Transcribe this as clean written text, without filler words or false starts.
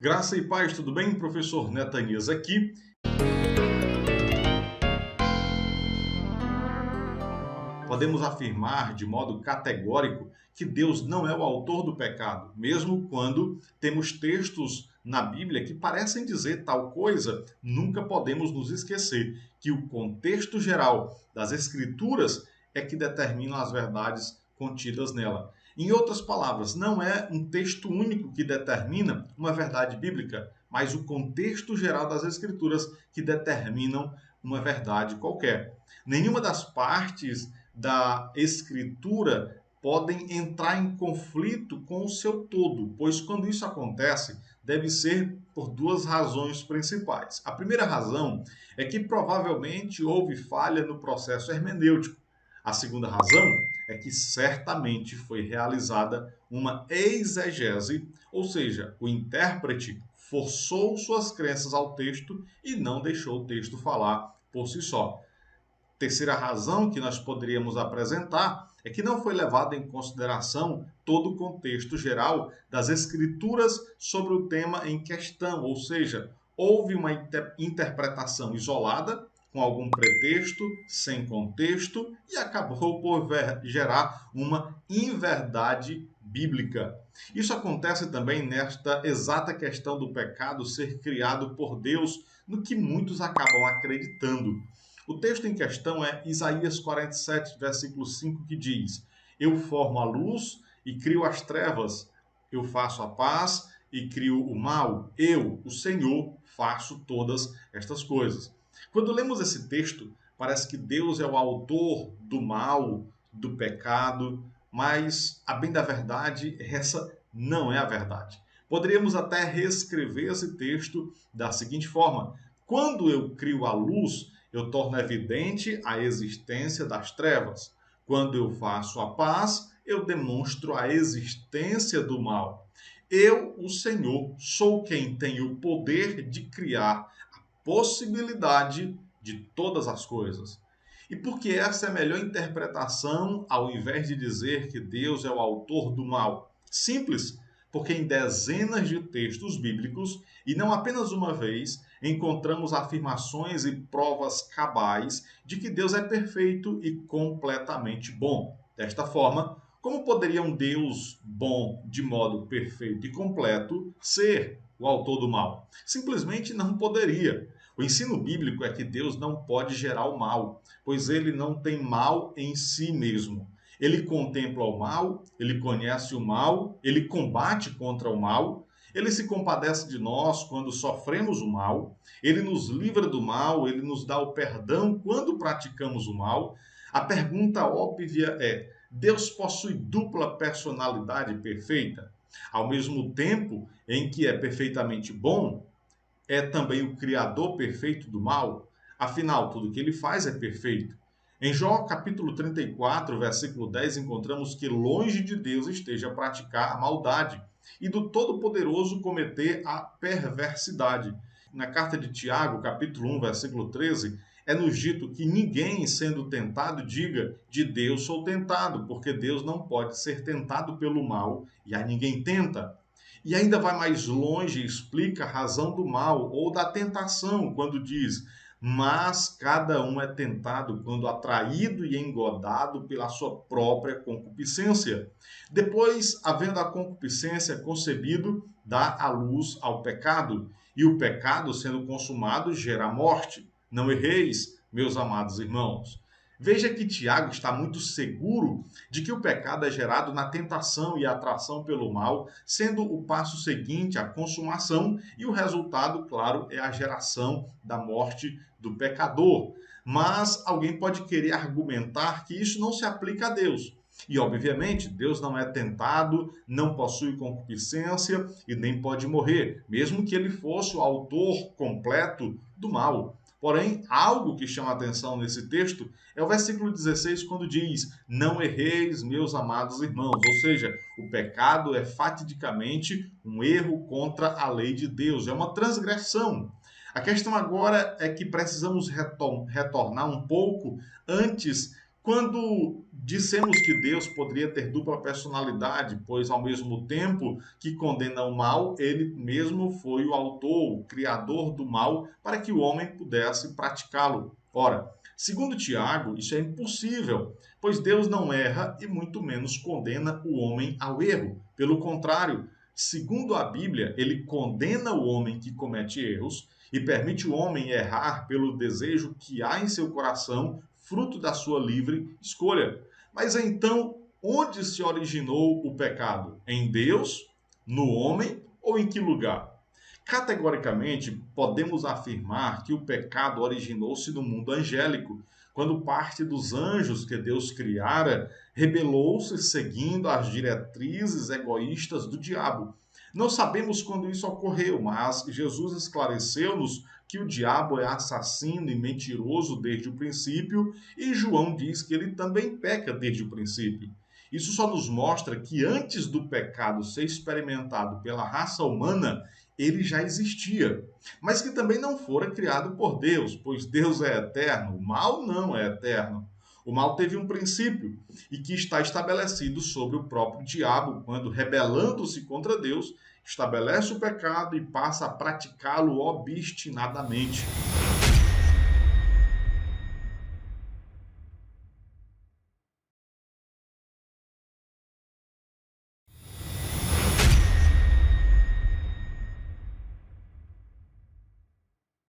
Graça e paz, tudo bem? Professor Netanias aqui. Podemos afirmar de modo categórico que Deus não é o autor do pecado, mesmo quando temos textos na Bíblia que parecem dizer tal coisa, nunca podemos nos esquecer que o contexto geral das Escrituras é que determina as verdades contidas nela. Em outras palavras, não é um texto único que determina uma verdade bíblica, mas o contexto geral das Escrituras que determinam uma verdade qualquer. Nenhuma das partes da escritura podem entrar em conflito com o seu todo, pois quando isso acontece, deve ser por duas razões principais. A primeira razão é que provavelmente houve falha no processo hermenêutico. A segunda razão é que certamente foi realizada uma exegese, ou seja, o intérprete forçou suas crenças ao texto e não deixou o texto falar por si só. Terceira razão que nós poderíamos apresentar é que não foi levado em consideração todo o contexto geral das escrituras sobre o tema em questão, ou seja, houve uma interpretação isolada, com algum pretexto, sem contexto, e acabou por gerar uma inverdade bíblica. Isso acontece também nesta exata questão do pecado ser criado por Deus, no que muitos acabam acreditando. O texto em questão é Isaías 47, versículo 5, que diz: Eu formo a luz e crio as trevas, eu faço a paz e crio o mal, eu, o Senhor, faço todas estas coisas. Quando lemos esse texto, parece que Deus é o autor do mal, do pecado, mas, a bem da verdade, essa não é a verdade. Poderíamos até reescrever esse texto da seguinte forma: quando eu crio a luz, eu torno evidente a existência das trevas. Quando eu faço a paz, eu demonstro a existência do mal. Eu, o Senhor, sou quem tem o poder de criar a possibilidade de todas as coisas. E porque essa é a melhor interpretação, ao invés de dizer que Deus é o autor do mal? Simples, porque em dezenas de textos bíblicos, e não apenas uma vez, encontramos afirmações e provas cabais de que Deus é perfeito e completamente bom. Desta forma, como poderia um Deus bom de modo perfeito e completo ser o autor do mal? Simplesmente não poderia. O ensino bíblico é que Deus não pode gerar o mal, pois ele não tem mal em si mesmo. Ele contempla o mal, ele conhece o mal, ele combate contra o mal, ele se compadece de nós quando sofremos o mal, ele nos livra do mal, ele nos dá o perdão quando praticamos o mal. A pergunta óbvia é: Deus possui dupla personalidade perfeita? Ao mesmo tempo em que é perfeitamente bom, é também o criador perfeito do mal? Afinal, tudo que ele faz é perfeito. Em Jó capítulo 34, versículo 10, encontramos que longe de Deus esteja a praticar a maldade e do Todo-Poderoso cometer a perversidade. Na carta de Tiago, capítulo 1, versículo 13, é nos dito que ninguém, sendo tentado, diga: de Deus sou tentado, porque Deus não pode ser tentado pelo mal e a ninguém tenta. E ainda vai mais longe e explica a razão do mal ou da tentação, quando diz: mas cada um é tentado quando atraído e engodado pela sua própria concupiscência. Depois, havendo a concupiscência concebido, dá a luz ao pecado, e o pecado, sendo consumado, gera morte. Não erreis, meus amados irmãos. Veja que Tiago está muito seguro de que o pecado é gerado na tentação e atração pelo mal, sendo o passo seguinte a consumação, e o resultado, claro, é a geração da morte do pecador. Mas alguém pode querer argumentar que isso não se aplica a Deus. E, obviamente, Deus não é tentado, não possui concupiscência e nem pode morrer, mesmo que ele fosse o autor completo do mal. Porém, algo que chama a atenção nesse texto é o versículo 16, quando diz: Não erreis, meus amados irmãos. Ou seja, o pecado é fatidicamente um erro contra a lei de Deus, é uma transgressão. A questão agora é que precisamos retornar um pouco antes Quando dissemos que Deus poderia ter dupla personalidade, pois ao mesmo tempo que condena o mal, ele mesmo foi o autor, o criador do mal, para que o homem pudesse praticá-lo. Ora, segundo Tiago, isso é impossível, pois Deus não erra e muito menos condena o homem ao erro. Pelo contrário, segundo a Bíblia, ele condena o homem que comete erros e permite o homem errar pelo desejo que há em seu coração, fruto da sua livre escolha. Mas então, onde se originou o pecado? Em Deus, no homem ou em que lugar? Categoricamente, podemos afirmar que o pecado originou-se no mundo angélico, quando parte dos anjos que Deus criara rebelou-se seguindo as diretrizes egoístas do diabo. Não sabemos quando isso ocorreu, mas Jesus esclareceu-nos que o diabo é assassino e mentiroso desde o princípio, e João diz que ele também peca desde o princípio. Isso só nos mostra que antes do pecado ser experimentado pela raça humana, ele já existia, mas que também não fora criado por Deus, pois Deus é eterno, o mal não é eterno. O mal teve um princípio e que está estabelecido sobre o próprio diabo, quando, rebelando-se contra Deus, estabelece o pecado e passa a praticá-lo obstinadamente.